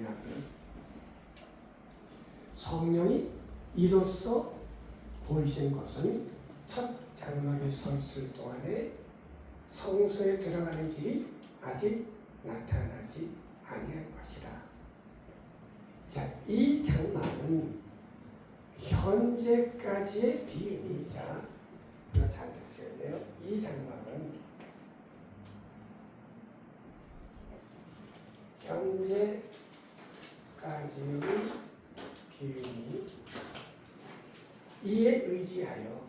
뭐냐면 성령이 이로써 보이신 것은 첫 장막에 서 있을 동안에 성소에 들어가는 길이 아직 나타나지 아니한 것이라. 자, 이 장막은 현재까지의 비유이자, 이거 잘 들으셔야 돼요. 이 장막은 현재까지의 비유니 이에 의지하여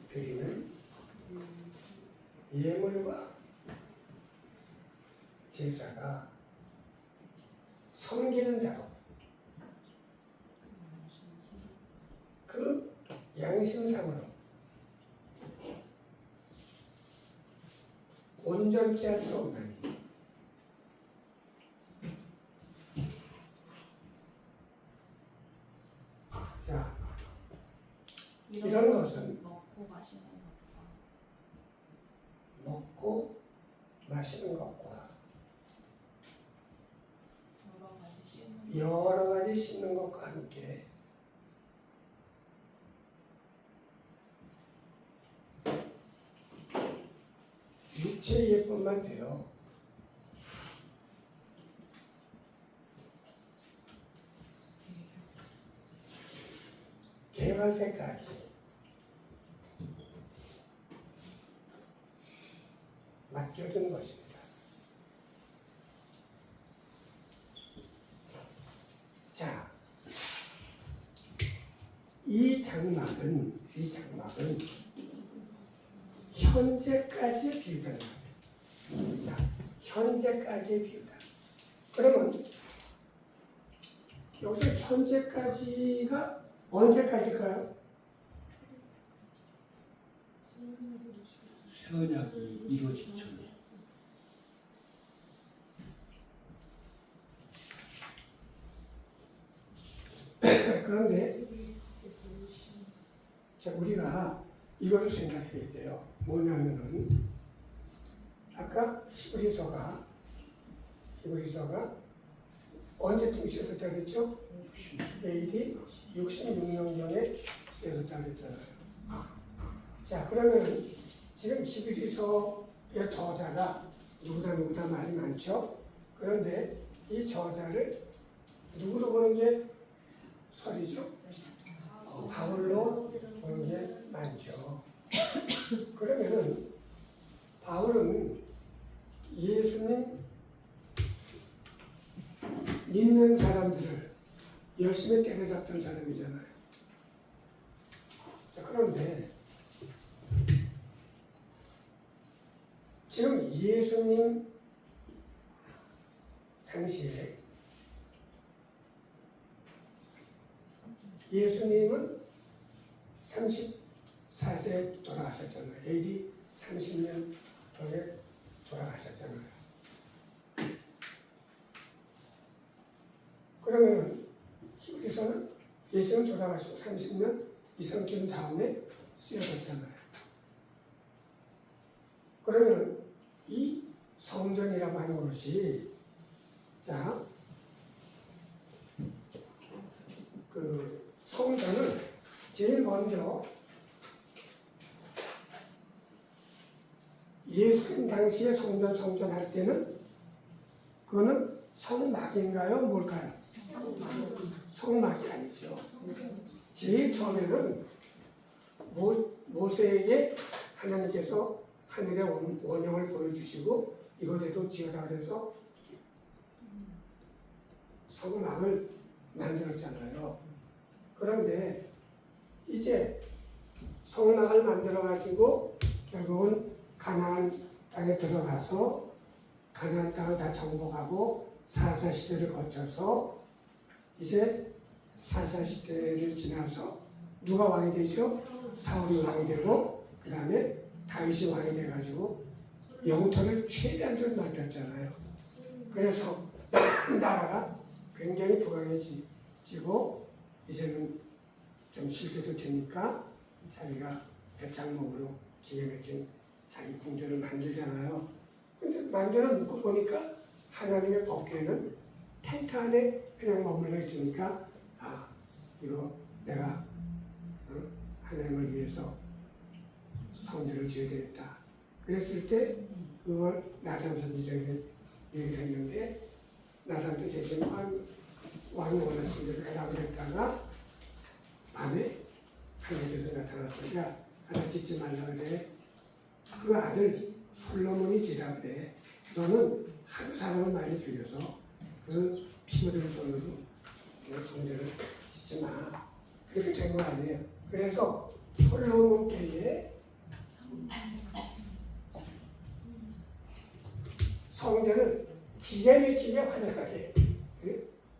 드리는 예물과 제사가 섬기는 자로 그 양심상으로 온전케 할 수 없나니 자, 이런 것은 먹고 마시는 것과 여러 가지 씻는 것과 함께 육체의 예법만 돼요. 개할 때까지 맡겨둔 것입니다. 자, 이 장막은 현재까지의 비유다. 자, 현재까지의 비유다. 그러면 여기서 현재까지가 언제까지일까요? 새 언약이 이루어지기 전에. 그런데 자, 우리가 이거를 생각해야 돼요. 뭐냐면은 아까 히브리서가 언제쯤 쓰였다 그랬죠? AD 66년경에 쓰였다 그랬잖아요. 자, 그러면 지금 히브리서의 저자가 누구다 말이 많죠? 그런데 이 저자를 누구로 보는 게 설이죠? 바울로 보는 게 많죠. 그러면은 바울은 예수님 믿는 사람들을 열심히 때려잡던 사람이잖아요. 자, 그런데 지금 예수님 당시에 예수님은 34세에 돌아가셨잖아요. AD 30년 전에 돌아가셨잖아요. 그러면 히브리서는 예수님 돌아가시고 30년 이상 된 다음에 쓰여졌잖아요. 그러면 이 성전이라고 하는 것이 자, 그 성전은 제일 먼저 예수님 당시에 성전 할 때는 그거는 성막인가요? 뭘까요? 성막이 아니죠. 제일 처음에는 모세에게 하나님께서 하늘의 원형을 보여주시고 이것에도 지어라 그래서 성막을 만들었잖아요. 그런데 이제 성막을 만들어가지고 결국은 가나안 땅에 들어가서 가나안 땅을 다 정복하고 사사시대를 거쳐서 이제 사사시대를 지나서 누가 왕이 되죠? 사울이 왕이 되고 그 다음에 다윗이 왕이 돼가지고 영토를 최대한으로 넓혔잖아요. 그래서 나라가 굉장히 부강해지고 이제는 좀 쉴 때도 되니까 자기가 백장목으로 기가 막힌 자기 궁전을 만들잖아요. 근데 만들어 놓고 보니까 하나님의 법궤는 텐트 안에 그냥 머물러 있으니까 아 이거 내가 하나님을 위해서 성전을 지어야 되겠다. 그랬을 때 그걸 나단 선지자에게 얘기를 했는데 나단도 제때 왕이 원하신 대로 해라 그랬다가 밤에 하나님께서 나타나서 야 하나 짓지 말라 그래. 그 아들 솔로몬이 지라 그래. 너는 하루 사람을 많이 죽여서 그 피 묻은 손으로 성전을 짓지 마. 그렇게 된 거 아니에요. 그래서 솔로몬 때에 성전을 기가 막히게 환영하게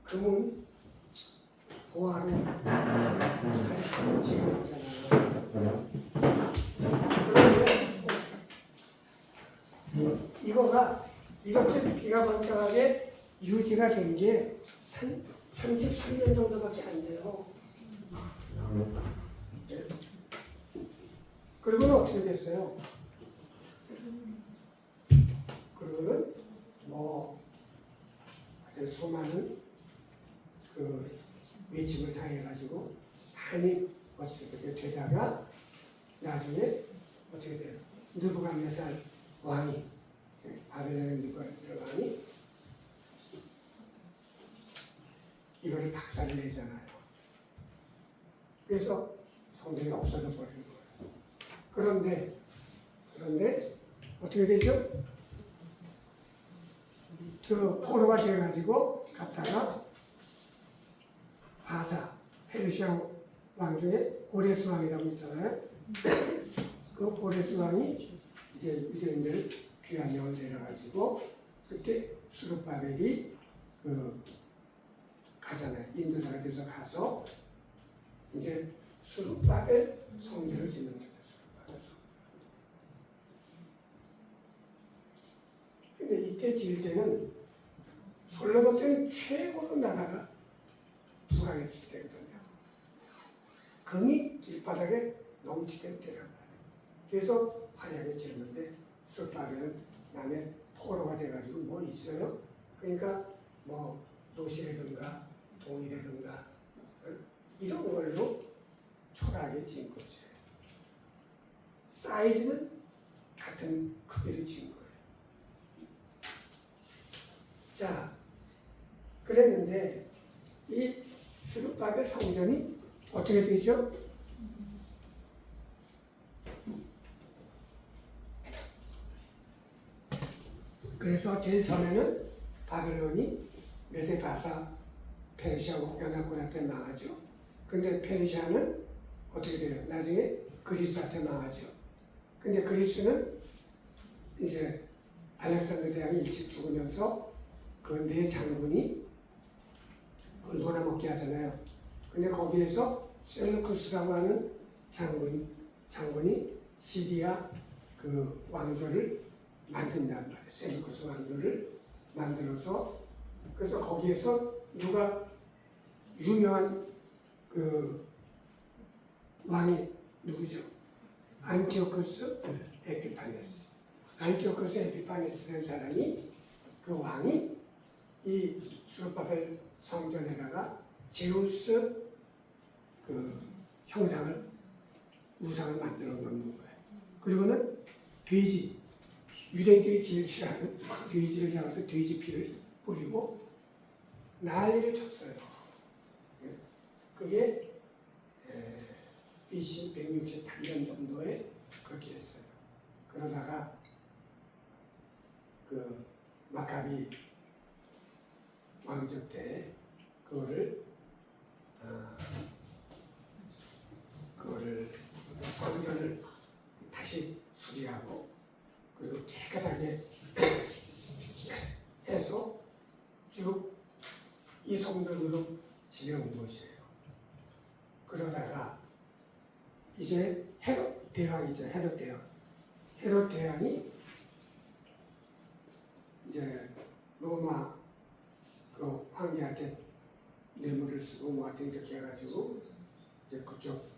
금은 보화로 가득한 지금 있잖아요. 그런데 이거가 이렇게 비가 번쩍하게 유지가 된 게 33년 정도밖에 안 돼요. 그리고는 어떻게 됐어요? 그리고는 뭐 아주 수많은 그 외침을 당해가지고 많이 어떻게 되다가 나중에 어떻게 돼요? 느부갓네살 왕이 바벨론의 느부갓네살 왕이 이거를 박살을 내잖아요. 그래서 성전이 없어져 버리는 거예요. 그런데 어떻게 되죠? 그 포로가 돼가지고 갔다가 바사 페르시아 왕 중에 고레스 왕이라고 있잖아요. 그 고레스 왕이 이제 유대인들 귀한 명을 내려가지고 그때 수르바벨이 그 가잖아요. 인도자가 돼서 가서 이제 수르바벨 성전을 짓는 거죠. 수르바벨 성전. 근데 이때 지을 때는 솔로몬 때는 최고로 나라가 불황했을 때거든요. 금이 길바닥에 넘치던 때란 말이에요. 그래서 화려하게 지었는데 수르바벨은 남의 포로가 돼가지고 뭐 있어요? 그러니까 뭐 노시라든가 동이라든가 이런 걸로 초라하게 지은 거죠. 사이즈는 같은 크기로 지은 거예요. 자, 그랬는데 이 수르바벨 성전이 어떻게 되죠? 그래서 제일 전에는 바벨론이 메데바사 페르시아 연합군한테 망하죠. 근데 페르시아는 어떻게 돼요? 나중에 그리스한테 망하죠. 근데 그리스는 이제 알렉산더 대왕이 일찍 죽으면서 그 네 장군이 그걸 놀아먹게 하잖아요. 근데 거기에서 셀루쿠스라고 하는 장군이 시리아 그 왕조를 만든단 말이에요. 셀루쿠스 왕조를 만들어서 그래서 거기에서 누가 유명한 그 왕이 누구죠? 안티오쿠스 에피파네스. 안티오쿠스 에피파네스라는 사람이 그 왕이 이 수르바벨 성전에다가 제우스 그 형상을 우상을 만들어 놓는 거예요. 그리고는 돼지 유대인들이 제일 싫어하는 돼지를 잡아서 돼지 피를 뿌리고 난리를 쳤어요. 그게 BC 168년 정도에 그렇게 했어요. 그러다가 그 마카비 왕조 때 그거를 성전을 다시 수리하고 그리고 깨끗하게 해서 쭉 이 성전으로 지내온 것이에요. 그러다가 이제 헤롯 대왕이죠. 헤롯 대왕이 이제 로마 그 황제한테 뇌물을 쓰고 뭐 하여튼 이렇게 해가지고 이제 그쪽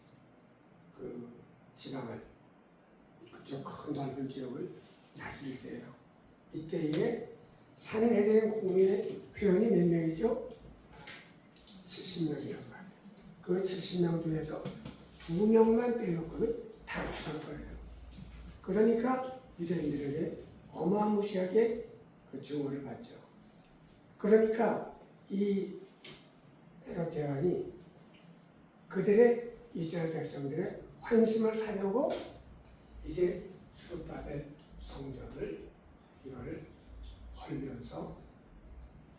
그 지방을 그쪽 큰 넓은 지역을 다스릴 때예요. 이때에 산헤드린 국민의 회원이 몇 명이죠? 70명이란 말이에요. 그 70명 중에서 2명만 빼놓고는 다 죽을 거예요. 그러니까 유대인들에게 어마무시하게 그 증오를 받죠. 그러니까 이 헤롯 대왕이 그들의 이스라엘 백성들의 환심을 사려고 이제 수르바벨 성전을 이거를 헐면서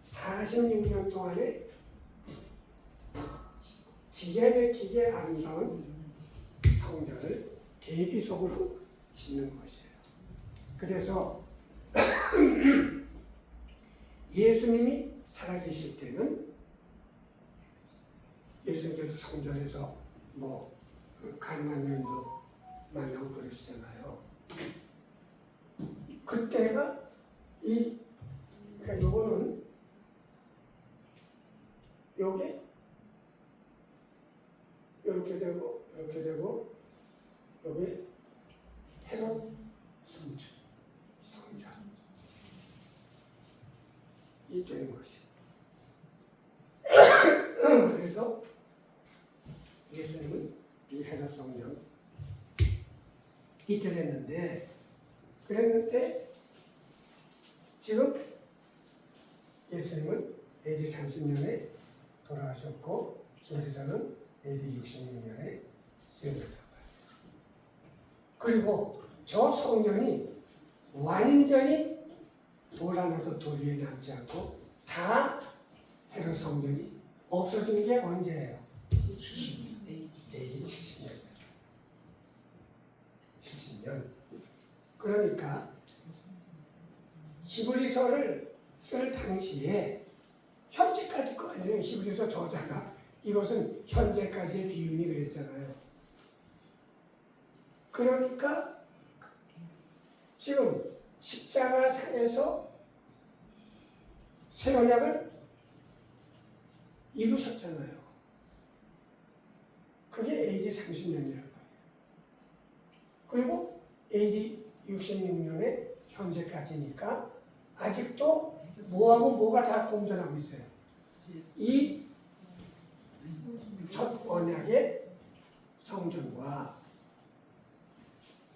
46년 동안에 기가 막히게 아름다운 성전을 대기속으로 짓는 것이에요. 그래서 예수님이 살아계실 때는 예수님께서 성전에서 뭐 가난한 여인도 만나고 그러시잖아요. 그때가 그러니까 요거는 요게 이렇게 되고 이렇게 되고 요게 헤롯 성전 이 되는 것이. 그래서 예수님은 이 헤롯 성전 이때 그랬는데 지금 예수님은 AD 30년에 돌아가셨고 히브리서는 AD 66년에 수행했다고 해요. 그리고 저 성전이 완전히 돌 하나도 돌 위에 남지 않고 다 헤롯 성전이 없어진 게 언제예요? AD 70년. 70년. 그러니까 히브리서를 쓸 당시에 현재까지 거 아니에요. 히브리서 저자가 이것은 현재까지의 비유니 그랬잖아요. 그러니까 지금 십자가 상에서 새 언약을 이루셨잖아요. 그게 AD 30년이란 말이에요. 그리고 AD 66년에 현재까지니까 아직도 뭐하고 뭐가 다 공존하고 있어요. 이 첫 언약의 성전과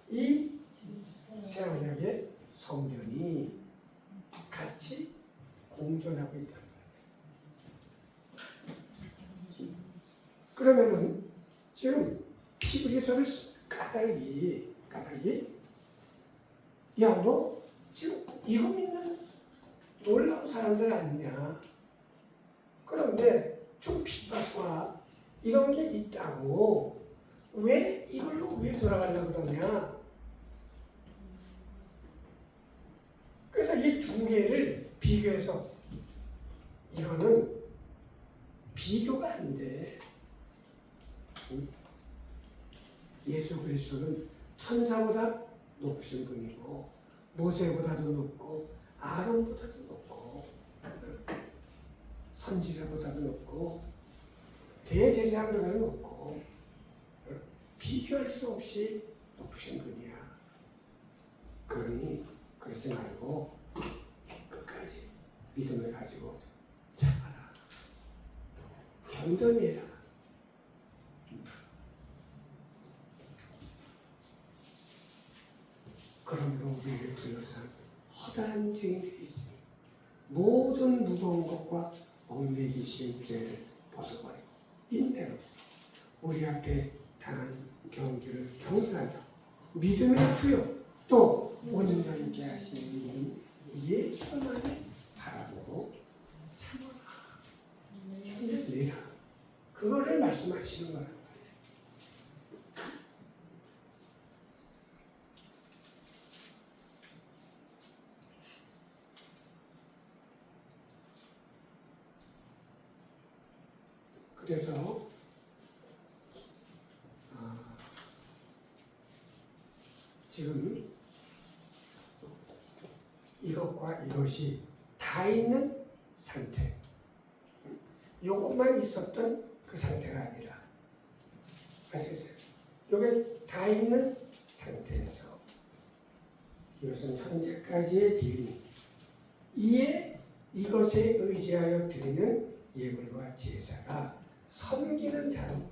이 새 언약의 성전이 같이 공존하고 있다는 거예요. 그러면은 지금 히브리서를 까닭이 야, 너 지금 이거 믿는 놀라운 사람들 아니냐? 그런데 좀 핍박과 이런 게 있다고 왜 이걸로 왜 돌아가려고 그러냐? 그래서 이 두 개를 비교해서 이거는 비교가 안 돼. 예수 그리스도는 천사보다 높으신 분이고 모세보다도 높고 아론보다도 높고 선지자보다도 높고 대제사장보다도 높고 비교할 수 없이 높으신 분이야. 그러니 그러지 말고 끝까지 믿음을 가지고 참아라. 견뎌내라. 그러므로 우리를 둘러싼 허다한 증인들이 있으니 모든 무거운 것과 얽매이신 죄를 벗어버리고 인내로서 우리 앞에 당한 경주를 경배하며 믿음의 주요 또 온전케 하시는 예수만을 바라보고 참아라. 견뎌내라. 그거를 말씀하시는 거란 말이에요. 그래서 지금 이것과 이것이 다 있는 상태, 이것만 있었던 그 상태가 아니라, 아시겠어요? 이게 다 있는 상태에서 이것은 현재까지의 비밀, 이것에 의지하여 드리는 예물과 제사가 섬기는 자로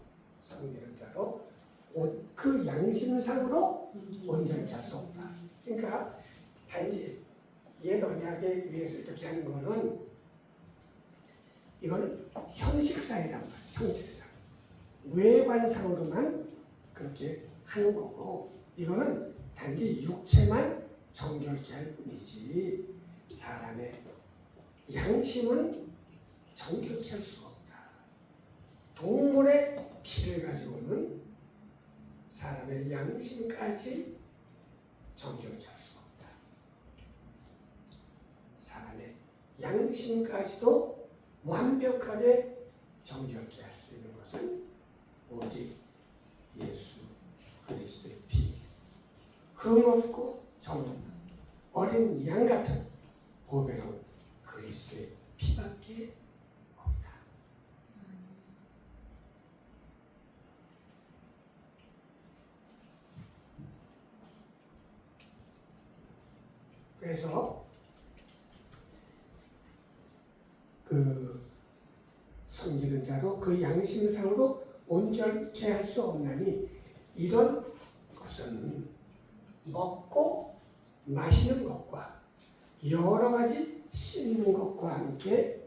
그 양심상으로 온전히 할 수 없다. 그러니까 단지 옛 언약에 의해서 이렇게 하는 거는 이거는 형식상이란 말이에요. 형식상. 외관상으로만 그렇게 하는 거고 이거는 단지 육체만 정결케 할 뿐이지 사람의 양심은 정결케 할 수가 없다. 동물의 피를 가지고는 사람의 양심까지 정결케 할 수가 없다. 사람의 양심까지도 완벽하게 정결케 할 수 있는 것은 오직 예수 그리스도의 피, 흠없고 정없는 어린 양 같은 보배로운 그리스도의 피밖에 없다. 그래서 그 섬기는 자로 그 양심상으로 온전케 할 수 없나니 이런 것은 먹고 마시는 것과 여러 가지 씻는 것과 함께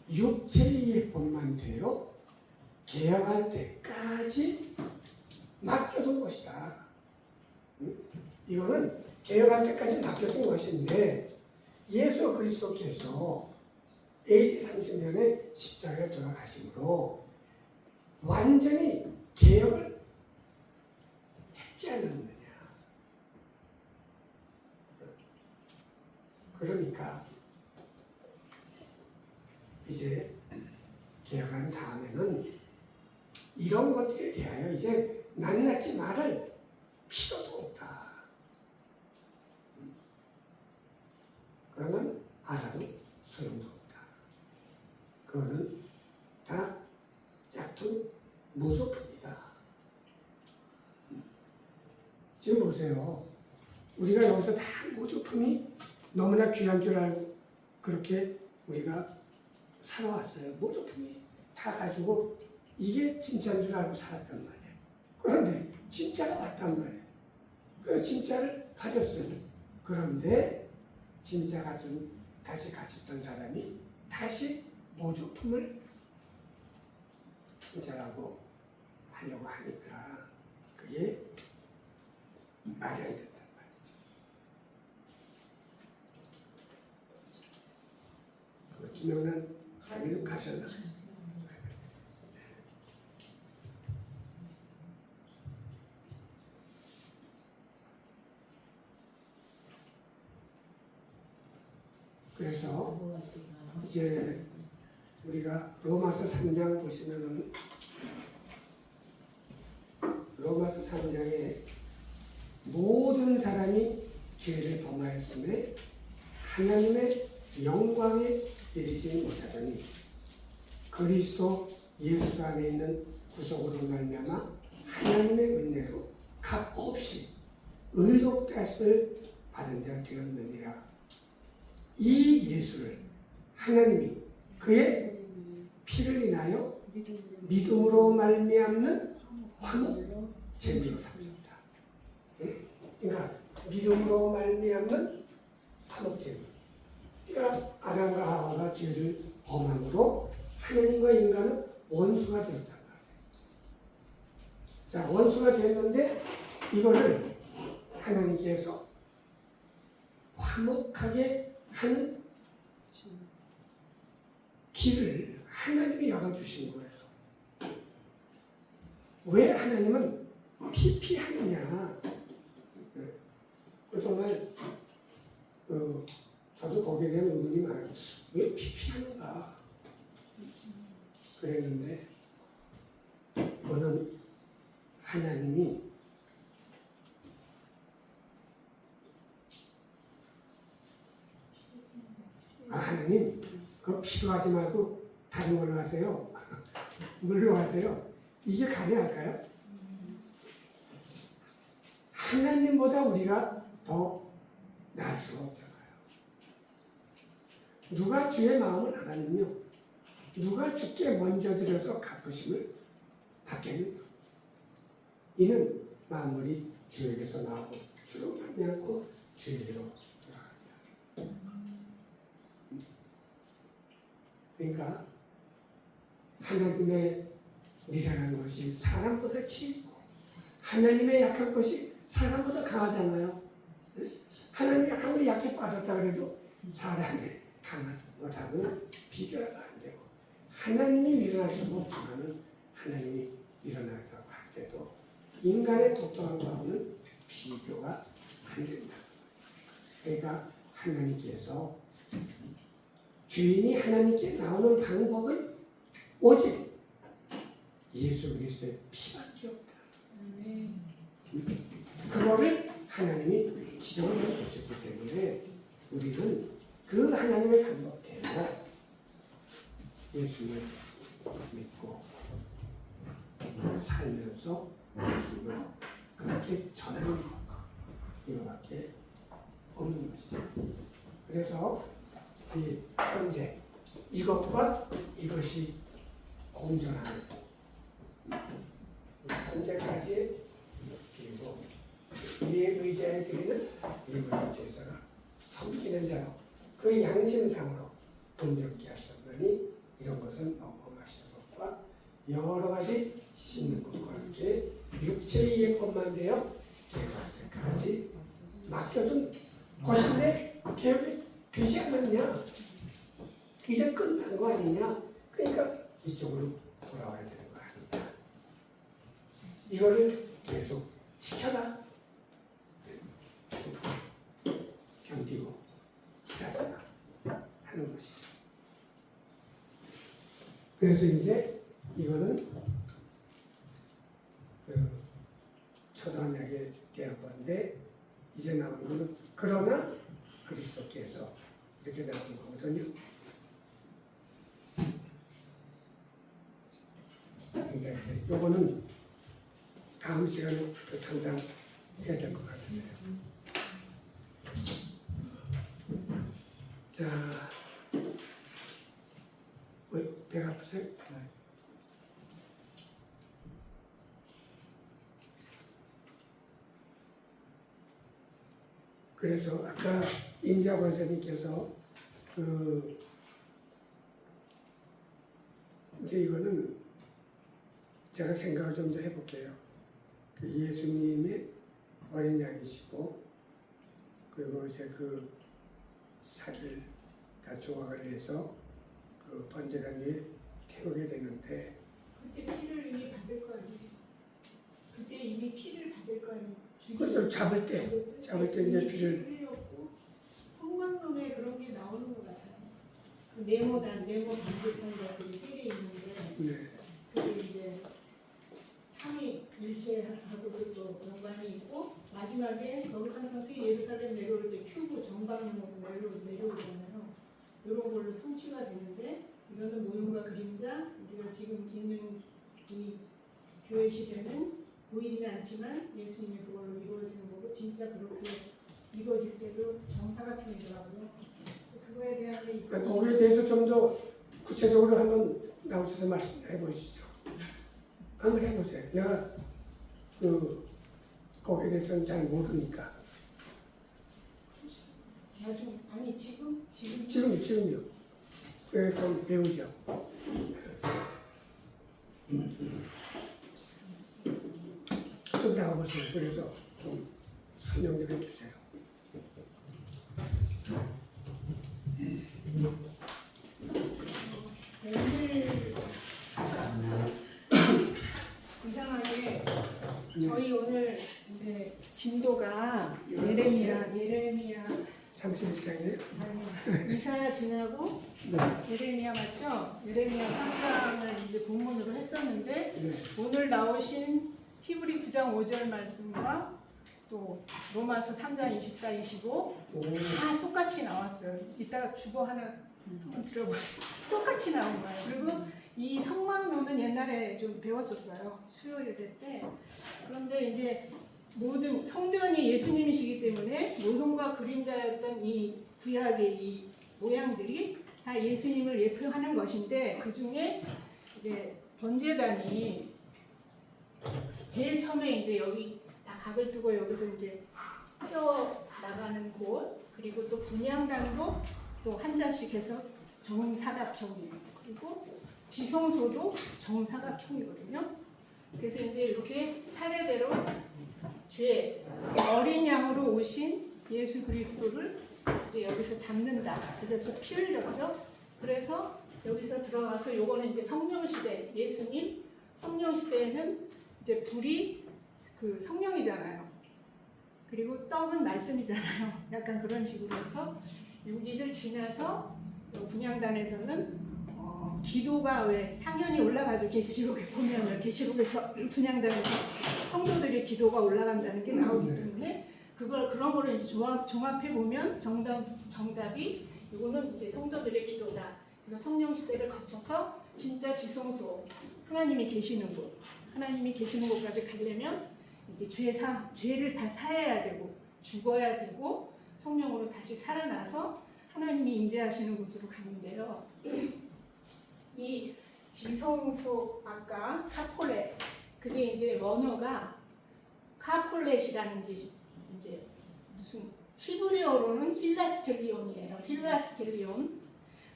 육체의 예법만 되어 개혁할 때까지 맡겨둔 것이다. 이거는 개혁할 때까지 맡겨둔 것인데 예수 그리스도께서 AD 30년에 십자가에 돌아가심으로 완전히 개혁을 했지 않았느냐. 그러니까 이제 개혁한 다음에는 이런 것들에 대하여 이제 낱낱이 말할 필요도 없다. 그러면 알아도 소용도 없다. 그거는 다 짝퉁 모조품이다. 지금 보세요. 우리가 여기서 다 모조품이 너무나 귀한 줄 알고 그렇게 우리가 살아왔어요. 모조품이 다 가지고 이게 진짜인 줄 알고 살았단 말이에요. 그런데 진짜가 왔단 말이에요. 그 진짜를 가졌어요. 그런데 진짜 다시 가졌던 사람이 다시 모조품을 진짜라고 하려고 하니까 그게 말이 안 된단 말이죠. 그 김영란 강의를 가셨나? 그래서 이제 우리가 로마서 3장 보시면은 로마서 3장에 모든 사람이 죄를 범하였음에 하나님의 영광에 이르지 못하더니 그리스도 예수 안에 있는 구속으로 말미암아 하나님의 은혜로 값없이 의롭게 하심을 받은 자 되었느니라. 이 예수를 하나님이 그의 피를 인하여 믿음으로 말미암는 화목 제물로 삼으셨다. 그러니까 믿음으로 말미암는 화목 제물. 그러니까 아담과 하와가 죄를 범함으로 하나님과 인간은 원수가 되었단 말이에요. 자, 원수가 되었는데 이거를 하나님께서 화목하게 하는 길을 하나님이 열어주신 거예요. 왜 하나님은 피피하느냐. 정말 저도 거기에 대한 의문이 많아요. 왜 피피하는가 그랬는데 그거는 하나님이 하나님 그거 피로 하지 말고 다른 걸로 하세요. 물로 하세요. 이게 가능할까요? 하나님보다 우리가 더 나을 수가 없잖아요. 누가 주의 마음을 알았느냐? 누가 주께 먼저 들여서 갚으심을 받겠느냐? 이는 만물이 주에게서 나오고 주로 말미암고 주에게로 돌아갑니다. 그러니까 하나님의 미련한 것이 사람보다 치이고 하나님의 약한 것이 사람보다 강하잖아요. 하나님이 아무리 약해 빠졌다 그래도 사람의 강한 것하고는 비교가 안 되고 하나님이 밀어날 수는 없지만은 하나님이 밀어나려고 할 때도 인간의 독특한 것하고는 비교가 안 된다. 그러니까 하나님께서 죄인이 하나님께 나오는 방법은 오직 예수 그리스도의 피밖에 없다. 그거를 하나님이 지정해 놓으셨기 때문에 우리는 그 하나님의 방법대로 예수를 믿고 살면서 예수를 그렇게 전하는 것 이거밖에 없는 것이죠. 그래서 이 현재 이것과 이것이 공존하는 현재까지 그리고 이에 의지하여 드리는 이물의 제사가 섬기는 자로 그 양심상으로 온전케 하셨으니 이런 것은 먹고 마시는 것과 여러 가지 씻는 것과 함께 육체의 예법만 되어 개혁할 때까지 맡겨둔 것인데 개혁이 되지 않았냐? 이제 끝난 거 아니냐? 그러니까 이쪽으로 돌아와야 되는 거 아니냐? 이거를 계속 지켜라. 견디고 기다려라 하는 것이죠. 그래서 이제 이거는 첫 언약에 대한 건데 이제 나오는 거는 그러나 그리스도께서 이렇게 나오는 거거든요. 그러니까 이제 요거는 다음 시간에 또 전상해야 될 것 같은데요. 자, 배가 아프세요? 그래서 아까 임자 권사님께서 이제 이거는 제가 생각을 좀 더 해볼게요. 그 예수님의 어린 양이시고 그리고 이제 그 살을 다 조각을 해서 그 번제단 위에 태우게 되는데 그때 피를 이미 받을 거 아니에요. 그때 이미 피를 받을 거 아니에요. 그죠? 잡을 때 이제 피를 흘렸고 성광론에 그런 게 나오는 것 같아요. 그 네모 반듯한 것들이 세 개 있는데 네. 그게 이제 삼위일체하고도 또 연관이 있고 마지막에 거룩한 성수기 예루살렘 내려올 때 큐브 정방으로 내려오잖아요. 이런 걸로 성취가 되는데 이거는 모형과 그림자 우리가 지금 있는 이 교회 시대는 보이지는 않지만 예수님이 그걸로 이루어지는 거고 진짜 그렇게 이루어질 때도 정사각형이더라고요. 그거에 대한 게 그러니까 거기에 대해서 좀 더 구체적으로 한번 나오셔서 말씀해 보시죠. 한번 해보세요. 내가 거기에 대해서는 잘 모르니까. 나중 아니 지금요. 그래 좀 배우죠. 좀 나와보세요. 그래서 좀 설명 좀 해주세요. 오늘 이상하게 저희 오늘 이제 진도가 예레미야 31장이에요? 아니, 이사야 지나고 네. 예레미야 맞죠? 예레미야 3장을 이제 본문으로 했었는데 네. 오늘 나오신 히브리 9장 5절 말씀과 또 로마서 3장 24, 25 다 똑같이 나왔어요. 이따가 주보 하나 한번 들어보세요. 똑같이 나온 거예요. 그리고 이 성막론은 옛날에 좀 배웠었어요. 수요 예배 때. 그런데 이제 모든 성전이 예수님이시기 때문에 모형과 그림자였던 이 구약의 이 모양들이 다 예수님을 예표하는 것인데 그 중에 이제 번제단이 제일 처음에 이제 여기 다 각을 두고 여기서 이제 뼈 나가는 곳, 그리고 또 분향단도 또 한 잔씩 해서 정사각형이에요. 그리고 지성소도 정사각형이거든요. 그래서 이제 이렇게 차례대로 죄 어린 양으로 오신 예수 그리스도를 이제 여기서 잡는다. 그래서 또 피 흘렸죠. 그래서 여기서 들어가서 요거는 이제 성령 시대, 예수님 성령 시대에는 이제 불이 그 성령이잖아요. 그리고 떡은 말씀이잖아요. 약간 그런 식으로 해서 6일을 지나서 분향단에서는 기도가 왜 향연이 올라가죠. 계시록에 보면은 계시록에서 분향단에서 성도들의 기도가 올라간다는 게 나오기 때문에 그런 거를 이제 종합해 보면 정답이 이거는 이제 성도들의 기도다. 그래서 성령 시대를 거쳐서 진짜 지성소 하나님이 계시는 곳, 하나님이 계시는 곳까지 가려면 이제 죄를 다 사해야 되고 죽어야 되고 성령으로 다시 살아나서 하나님이 임재하시는 곳으로 가는데요. 이 지성소 아까 카폴렛 그게 이제 원어가 카폴렛이라는 게 이제 무슨 히브리어로는 힐라스텔리온이에요. 힐라스텔리온.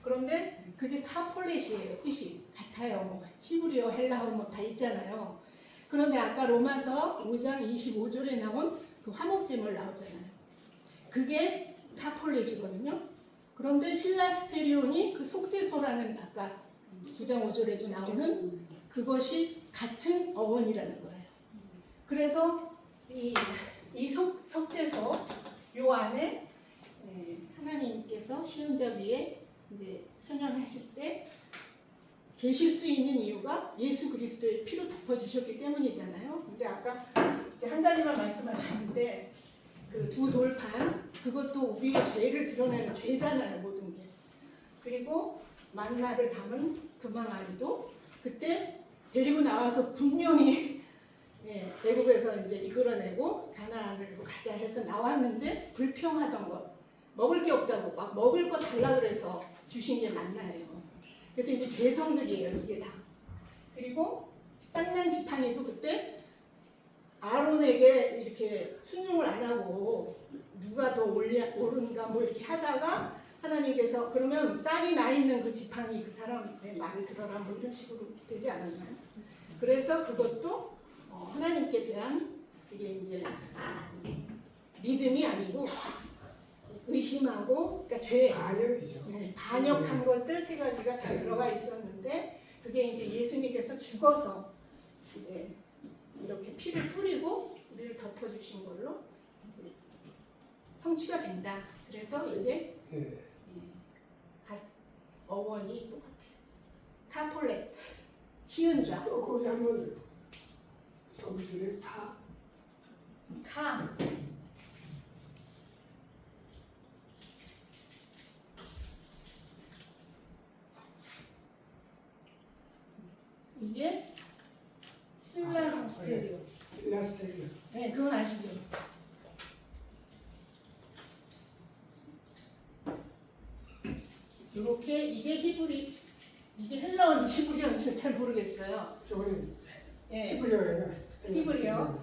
그런데 그게 카폴렛이에요. 뜻이 같아요. 뭐 히브리어, 헬라어 뭐 다 있잖아요. 그런데 아까 로마서 5장 25절에 나온 그 화목제물 나오잖아요. 그게 카폴렛이거든요. 그런데 힐라스테리온이 그 속죄소라는 아까 9장 5절에도 나오는 그것이 같은 어원이라는 거예요. 그래서 이 속죄소 요 안에 하나님께서 시은자 위에 이제 현현하실 때 계실 수 있는 이유가 예수 그리스도의 피로 덮어주셨기 때문이잖아요. 근데 아까 이제 한 가지만 말씀하셨는데 그 두 돌판 그것도 우리의 죄를 드러내는 죄잖아요. 모든 게. 그리고 만나를 담은 금항아리도 그때 데리고 나와서 분명히 애굽에서 이제 이끌어내고 가나안으로 가자 해서 나왔는데 불평하던 것 먹을 게 없다고 막 먹을 거 달라 그래서 주신 게 만나예요. 그래서 이제 죄성들이에요 이게 다. 그리고 쌍난 지팡이도 그때 아론에게 이렇게 순종을 안 하고 누가 더 옳은가 뭐 이렇게 하다가 하나님께서 그러면 쌀이 나 있는 그 지팡이 그 사람의 말을 들어라 뭐 이런 식으로 되지 않았나요? 그래서 그것도 하나님께 대한 이게 이제 믿음이 아니고 의심하고 그러니까 죄 반역이죠. 반역한 것들 세 가지가 다 들어가 있었는데 그게 이제 예수님께서 죽어서 이제 이렇게 피를 뿌리고 우리를 덮어주신 걸로 이제 성취가 된다. 그래서 이게 어원이 똑같아요. 카폴렛, 시은자. 또 거기 한번 서비스에 카. 이게 힐라스테리오. 힐라스테리오. 네, 그건 아시죠? 이렇게 이게 이게 헬라어인지 히브리어인지 잘 모르겠어요. 저거는 예. 히브리어예요. 히브리어.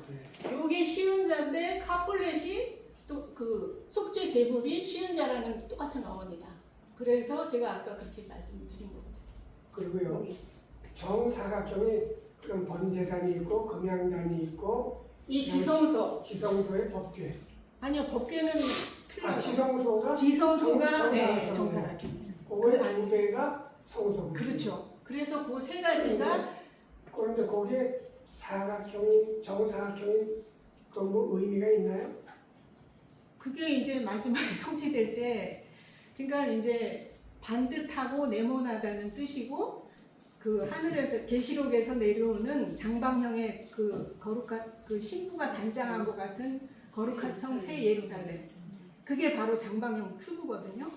요게 시은자인데 카폴렛이 또 그 속죄 제물이 시은자라는 똑같은 어원이다. 그래서 제가 아까 그렇게 말씀드린 거거든요. 그리고요 정사각형이 그런 번제단이 있고 금양단이 있고 이 지성소. 지성소의 법궤. 아니요, 법궤는 틀려요. 지성소가 지성소가 네, 정사각형. 그거의 두 개가 성소. 그렇죠. 그래서 그 세 가지가 그런데 거기에 사각형인 정사각형인 그 뭐 의미가 있나요? 그게 이제 마지막에 성취될 때, 그러니까 이제 반듯하고 네모나다는 뜻이고, 그 하늘에서 계시록에서 내려오는 장방형의 그 거룩한 그 신부가 단장한 것 같은 거룩한 성 새 예루살렘, 그게 바로 장방형 큐브거든요.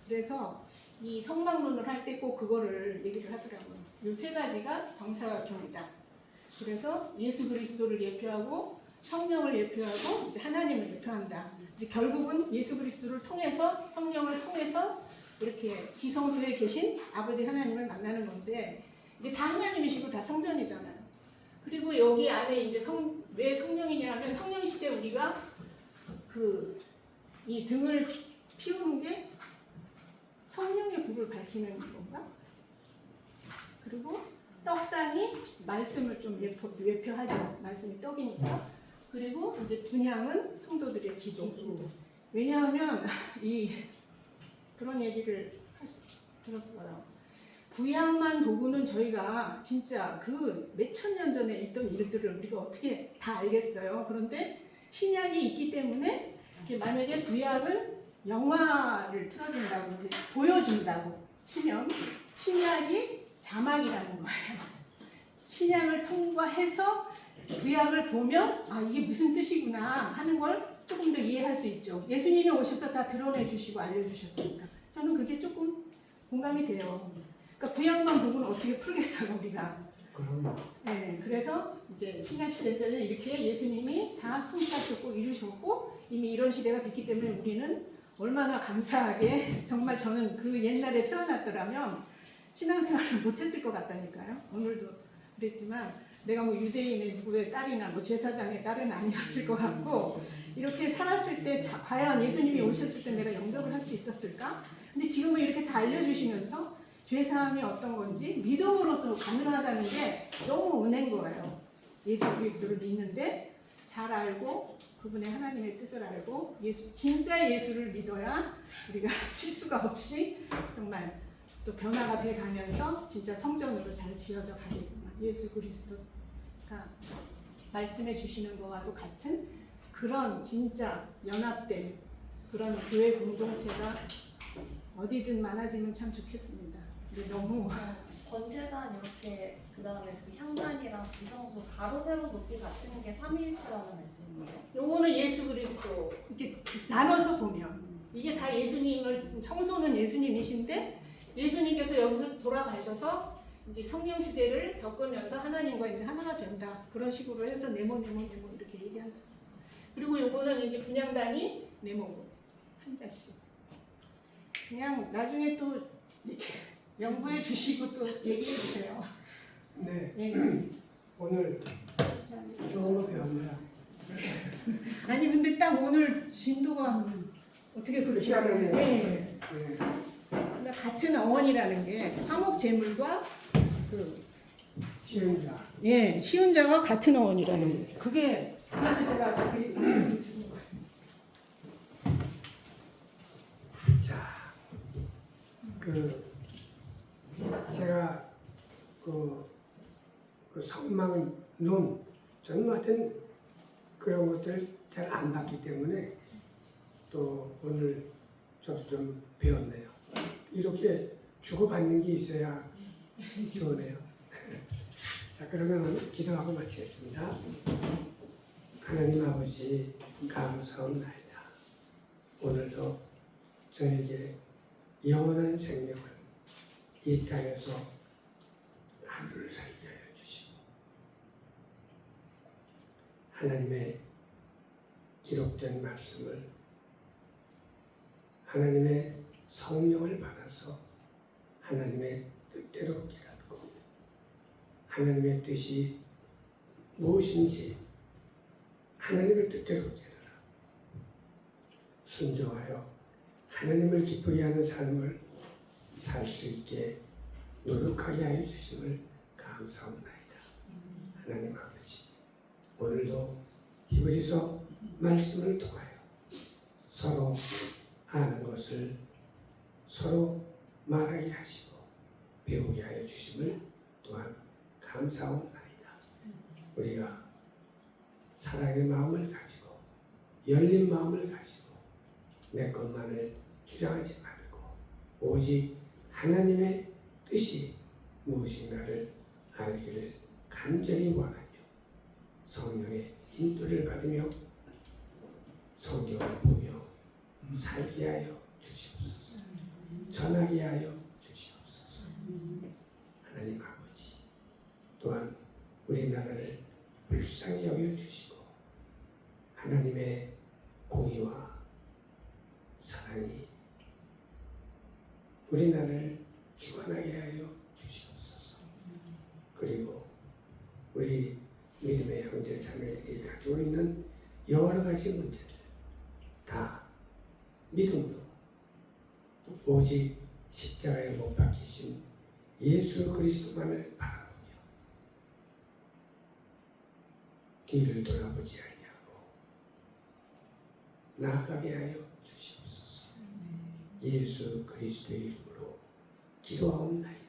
그래서 이 성막론을 할 때 꼭 그거를 얘기를 하더라고요. 이 세 가지가 정사각형이다. 그래서 예수 그리스도를 예표하고 성령을 예표하고 이제 하나님을 예표한다. 이제 결국은 예수 그리스도를 통해서 성령을 통해서 이렇게 지성소에 계신 아버지 하나님을 만나는 건데 이제 다 하나님이시고 다 성전이잖아요. 그리고 여기 안에 이제 왜 성령이냐면 성령 시대 우리가 이 등을 피우는 게 성령의 불을 밝히는 건가? 그리고 떡상이 말씀을 좀 외표하죠. 말씀이 떡이니까. 그리고 이제 분향은 성도들의 기도. 왜냐하면 그런 얘기를 들었어요. 구약만 보고는 저희가 진짜 그 몇천 년 전에 있던 일들을 우리가 어떻게 다 알겠어요. 그런데 신약이 있기 때문에 만약에 구약은 영화를 틀어준다고 이제 보여준다고 치면 신약이 자막이라는 거예요. 신약을 통과해서 구약을 보면 이게 무슨 뜻이구나 하는 걸 조금 더 이해할 수 있죠. 예수님이 오셔서 다 드러내 주시고 알려주셨으니까 저는 그게 조금 공감이 돼요. 그러니까 구약만 보고는 어떻게 풀겠어요 우리가. 그럼 네, 그래서 이제 신약 시대 때는 이렇게 예수님이 다 성취하셨고 이루셨고 이미 이런 시대가 됐기 때문에 우리는 얼마나 감사하게 정말 저는 그 옛날에 태어났더라면 신앙생활을 못했을 것 같다니까요. 오늘도 그랬지만 내가 뭐 유대인의 누구의 딸이나 뭐 제사장의 딸은 아니었을 것 같고 이렇게 살았을 때 과연 예수님이 오셨을 때 내가 영접을 할 수 있었을까? 근데 지금은 이렇게 다 알려주시면서 죄사함이 어떤 건지 믿음으로써 가능하다는 게 너무 은혜인 거예요. 예수 그리스도를 믿는데 잘 알고 그분의 하나님의 뜻을 알고 진짜 예수를 믿어야 우리가 실수가 없이 정말 또 변화가 돼 가면서 진짜 성전으로 잘 지어져 가겠구나. 예수 그리스도가 말씀해 주시는 것과도 같은 그런 진짜 연합된 그런 교회 공동체가 어디든 많아지면 참 좋겠습니다. 근데 너무 번제단 이렇게 그 다음에 그 향단이랑 지성소 가로 세로 높이 같은 게 삼위일체라는 말씀이에요. 요거는 예수 그리스도 이렇게 나눠서 보면 이게 다 예수님을 성소는 예수님이신데 예수님께서 여기서 돌아가셔서 이제 성령 시대를 겪으면서 하나님과 이제 하나가 된다 그런 식으로 해서 네모 이렇게 얘기한다. 그리고 요거는 이제 분향단이 네모고 한자씩 그냥 나중에 또 이렇게 연구해 주시고 또 얘기해 주세요. 네. 네. 오늘 좋은 거 배웠네요. 아니 근데 딱 오늘 진도가 어떻게 그러시요 희한하네요. 네. 네. 그러니까 같은 어원이라는 게 화목 제물과 쉬운 자. 쉬운 자가 같은 어원이라는 게 그게 그래서 제가 그렇게 말씀을 드린 거예요. 자, 제가 그 성막 눈 저는 하여튼 그런 것들 잘 안 봤기 때문에 또 오늘 저도 좀 배웠네요. 이렇게 주고받는 게 있어야 좋으네요. 자, 그러면 기도하고 마치겠습니다. 하나님 아버지 감사합니다. 오늘도 저에게 영원한 생명을 이 땅에서 하루를 살게 하여 주시고 하나님의 기록된 말씀을 하나님의 성령을 받아서 하나님의 뜻대로 깨닫고 하나님의 뜻이 무엇인지 하나님의 뜻대로 깨달아 순종하여 하나님을 기쁘게 하는 삶을 살 수 있게 노력하게 하여 주심을 감사합니다. 하나님 아버지, 오늘도 히브리서 말씀을 통하여 서로 아는 것을 서로 말하게 하시고 배우게 하여 주심을 또한 감사합니다. 우리가 사랑의 마음을 가지고 열린 마음을 가지고 내 것만을 주장하지 말고 오직 하나님의 뜻이 무엇인가를 알기를 간절히 원하며 성령의 인도를 받으며 성경을 보며 살게 하여 주시옵소서. 전하게 하여 주시옵소서. 하나님 아버지, 또한 우리나라를 불쌍히 여겨주시고 하나님의 공의와 사랑이 우리나라를 지원하게 하여 주시옵소서. 그리고 우리 믿음의 형제 자매들이 가지고 있는 여러 가지 문제들 다 믿음으로 오직 십자가에 못 박히신 예수 그리스도만을 바라보며 뒤를 돌아보지 아니하고 나아가게 하여 주시옵소서. 예수 그리스도의 이름으로 기도하옵나이다.